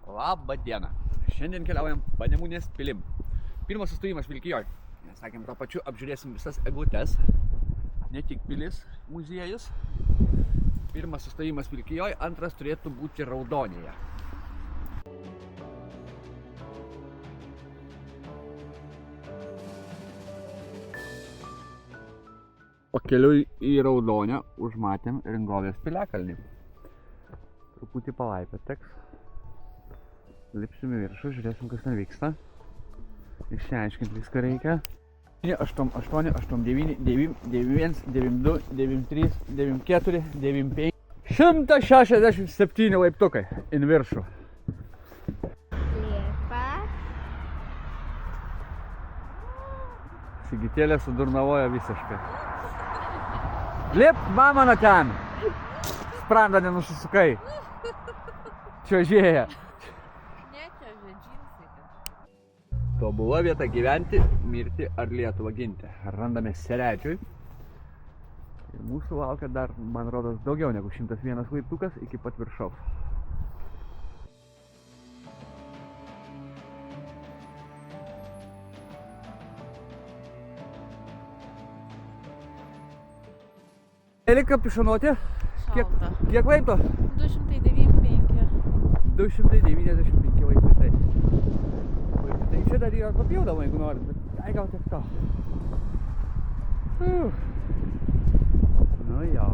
Labą dieną. Šiandien keliaujam Panemunės pilim. Pirmas sustojimas Vilkijoj. Mes sakėm, tuo pačiu apžiūrėsim visas eglutes. Ne tik pilis, muziejus. Pirmas sustojimas Vilkijoj, antras turėtų būti Raudonėje. Pakeliui į Raudonę užmatėm Ringovės piliakalnį. Truputį palaipę teks. Lipsim į viršų, žiūrėsim, kas ten vyksta. Išsiaiškinti viską reikia. 8, 8, 8, 9, 9, 91, 92, 93, 94, 95. 167 laiptukai į viršų. Liepa. Sigitėlė sudurnavoja visiškai. Lip, mama, nuo ten! Sprandą nenusisukai. Čiuožėja. Tobula vieta gyventi, mirti ar Lietuvą ginti. Randame Seredžiui. Ir mūsų laukia dar, man rodos, daugiau negu 101 laiptukas iki pat viršaus. Elika pišanuoti. Šalta. Kiek laiptų? 295. 295 laiptai. Tai čia dar yra papildoma, jeigu norit, bet ai gal tiek to. Nu jo.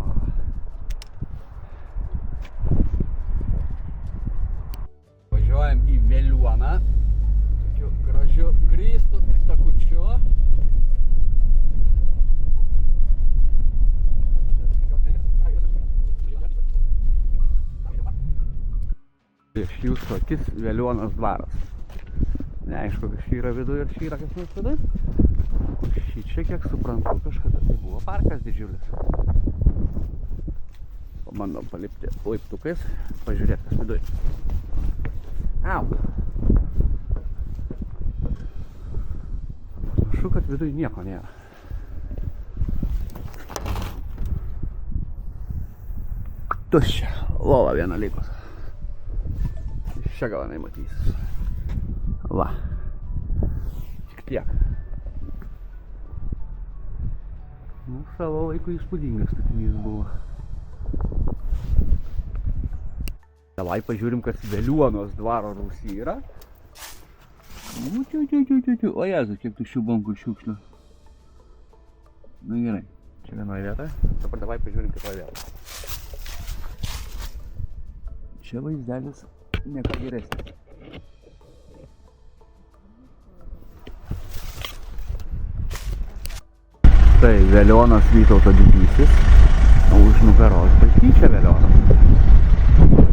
Važiuojam į Veliuoną. Tokiu gražiu grįstu takučiu. Prieš jūsų akis Veliuonos dvaras. Neaišku, kas šį yra vidu ir šį yra kas nors vidu. Šį čia, kiek suprantu, kažkada tai buvo parkas didžiulis. Pabandom palipti laiptukais, pažiūrėti, kas viduj. Au! Panašu, kad viduj nieko nėra. Tuščia, lova viena likus. Iš čia gal nematysis. Va. Tik tiek. Nu, savo laiku įspūdingas statinys buvo. Davai pažiūrim, kas Veliuonos dvaro rūsy yra. O Jezu, kiek tuščių bankų šiukšlių. Nu gerai, čia vienoje vietoje. Dabar davai pažiūrim kitoje vietoje. Čia vaizdelis nieko geresnis. Tai Velionas Vytauto didysis, o už nugaros bažnyčia Velionas.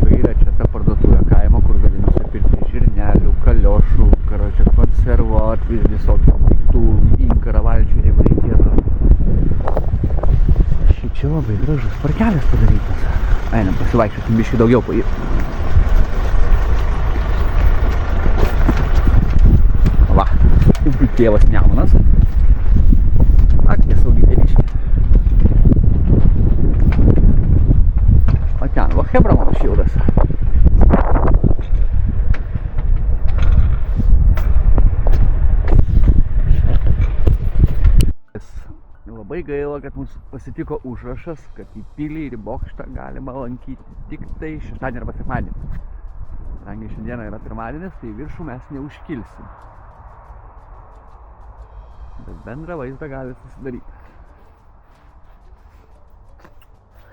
Tai yra čia ta parduotuvė kaimo, kur gali nusipirkti žirnelių, kaliošų, karočią konservo, visokių daiktų, inkarą valčių, jeigu reikėtų. Šičia labai gražus parkelis padarytas. Einam pasivaikščioti biškį daugiau po jį. Va, tėvas Nemunas. Akė saugi tėviškė. O ten, va Hebra mano šildas. Labai gaila, kad mums pasitiko užrašas, kad į pilį ir į bokštą galima lankyti tik tai šeštadienį arba sekmadienį. Kadangi šiandieną yra pirmadienis, tai viršų mes neužkilsim. Bet bendrą vaizdą gali susidaryti.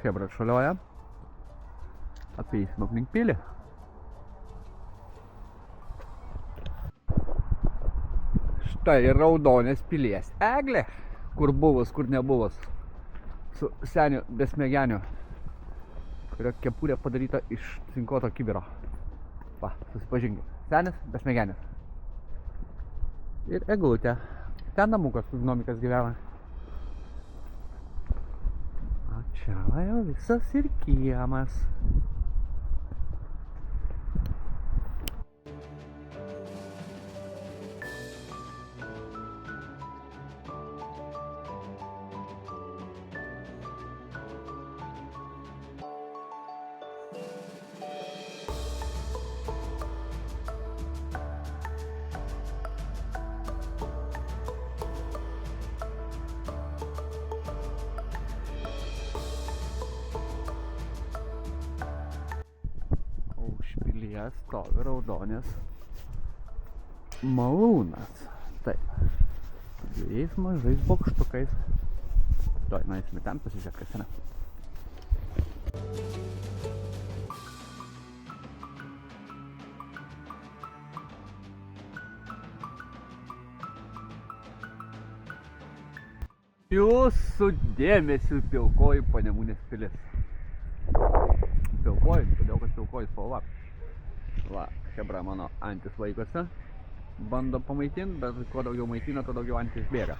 Hebra šalioja. Apeisim aplink pilį. Štai Raudonės pilies eglė. Kur buvus, kur nebuvus. Su seniu besmegeniu. Kurio kepurė padaryta iš cinkuoto kibiro. Va, susipažinkit. Senis besmegenis. Ir eglutė. Ten namukas, kur gnomikas gyvena. O čia va jau visas ir kiemas. kelyje stovi raudonis malūnas. Taip. Dviejais mažais bokštukais. Tuoj, nueisime ten pasižiūrėti, kas yra. Jūsų dėmesiu pilkoji Panemunės pilis. Pilkoji, todėl kad pilkoji spalva. Va, chebra mano antis laikosi. Bando pamaitinti, bet kuo daugiau maitina, tuo daugiau antis bėga.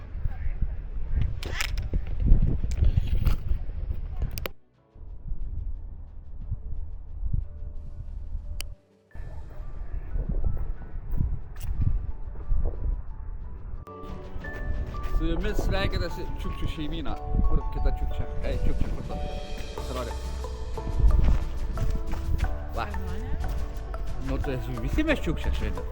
Su jumis sveikinasi čiukčių šeimyna. Kur kita čiukčia? Ei, čiukčia, kur tu? Pasirodė. Va. Nu, tai visi mes čiukčia šiandien.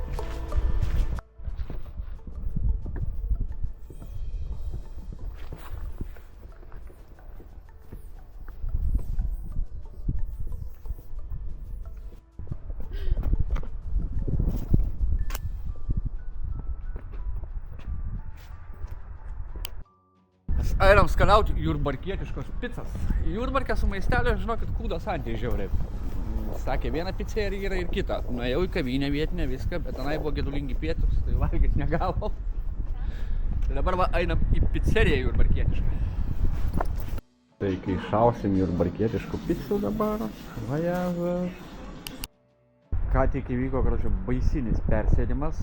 Einam skaniauti jurbarkietiškos picas. Jurbarke su maistelio, žinokit, kūdos antiai žiauriai. Sakė, viena pizzerija yra ir kita. Nuėjau į kavinę vietinę viską, bet tenai buvo gedulingi pietus, tai valgyt negavom. Tai dabar va, einam į pizzeriją jurbarkietišką. Tai kai šausim jurbarkietiškų pizzų dabar, vajazas. Ką tik įvyko, kažkaip baisinis persėdimas,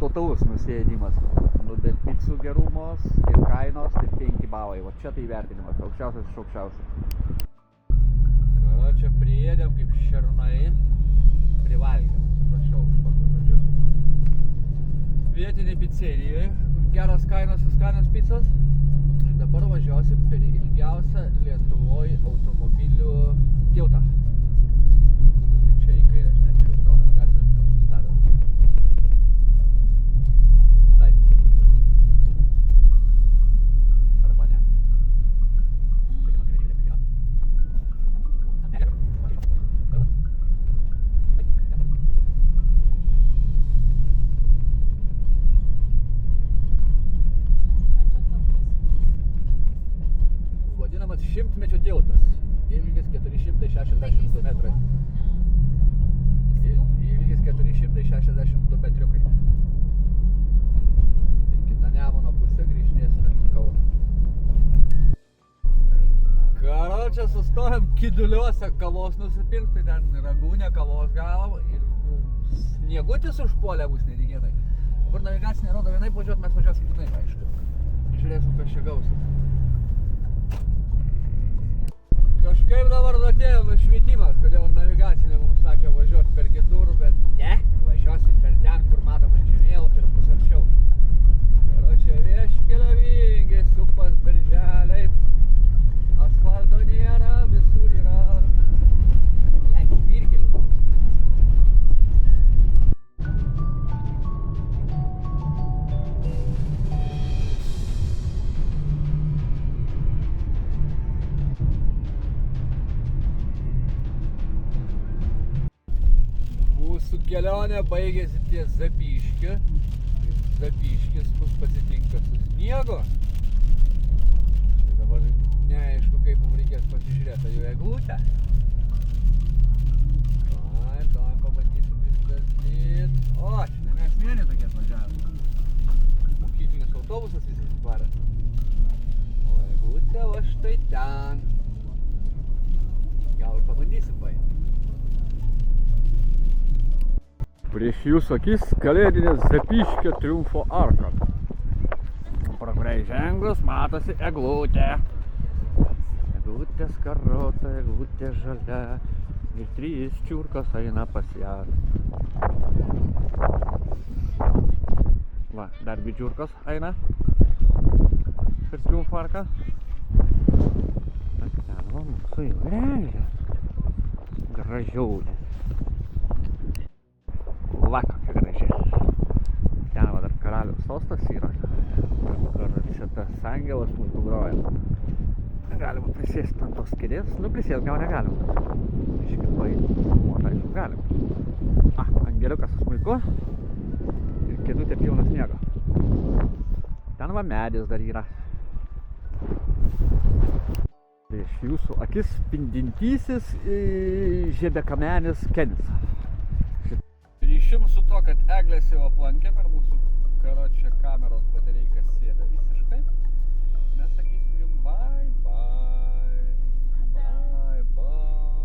totalus nusėdimas. Nu, bet pizzų gerumos ir kainos, tai 5 balai. Va čia tai vertinimas, aukščiausias iš aukščiausių. Čia priėdėm kaip šernai, privalgėm, atsiprašau už tokius žodžius. Vietiniai pizzerijoje, geros kainos ir skanios pizzos. Ir dabar važiuosim per ilgiausią Lietuvoje automobilių tiltą. Čia į kairę, aš net nežinau, nes gatvė susistatė. Taip. Arba ne. Vadinamas šimtmečio tiltas. Ilgis 462 metrai. Ilgis 462 metriukai. Ir kita Nemuno pusė grįžinės link Kauno. Karočią sustojom Kiduliuose kavos nusipirkti, ten Ragūne kavos gavom ir sniegutis užpuolė mus netikėtai. Dabar navigacinė rodo vienaip važiuot, mes važiuosim kitaip, aišku. Žiūrėsim, kas čia gausis. Kažkaip dabar atėjo nušvietimas, kodėl navigacinė mums sakė važiuoti per kitur, bet ne, važiuosim per ten, kur matom ant žemėlapio ir bus arčiau. Čia Vieškelio vingiai, supas berželiai, asfalto nėra, visur yra žvyrkelis. Mūsų kelionė baigėsi ties Zapyškiu. Zapyškis mus pasitinka su sniegu. Čia dabar neaišku, kaip mums reikės pasižiūrėti jų eglutę. Tuoj pabandysim pristasdyt. O, čia mes mėnė tokie atvažiavome. Mokyklinis autobusas visas atvaręs. O eglutė va štai ten. Gal ir pabandysim paėti. Prieš jūsų akis kalėdinės Zapyškio triumfo arka. Pro kuriai žengus matosi eglutė. Eglutė skarota, eglutė žalia. Ir 3 čiurkos eina pas ją. Va, dar 2 čiurkos eina per triumfo arką. Ten va mūsų įvrelė. Gražiaulė. Va, kokia graži. Ten va dar karaliaus sostas yra. Kur čia tas angelas mūsų groja. Galima prisėsti ant tos kėdės. Nu, prisėsti gal negalima. Iškai paimta Aišku, galim. Angeliukas su smuiku ir kėdutė pilna sniego. Ten va medis dar yra. Prieš jūsų akis spindintysis žiedekamenis Kenis. Ryšim su to, kad eglės jau aplankė per mūsų karočią kameros batereikas sėda visiškai. Mes sakysim jums bye bye. Bye bye.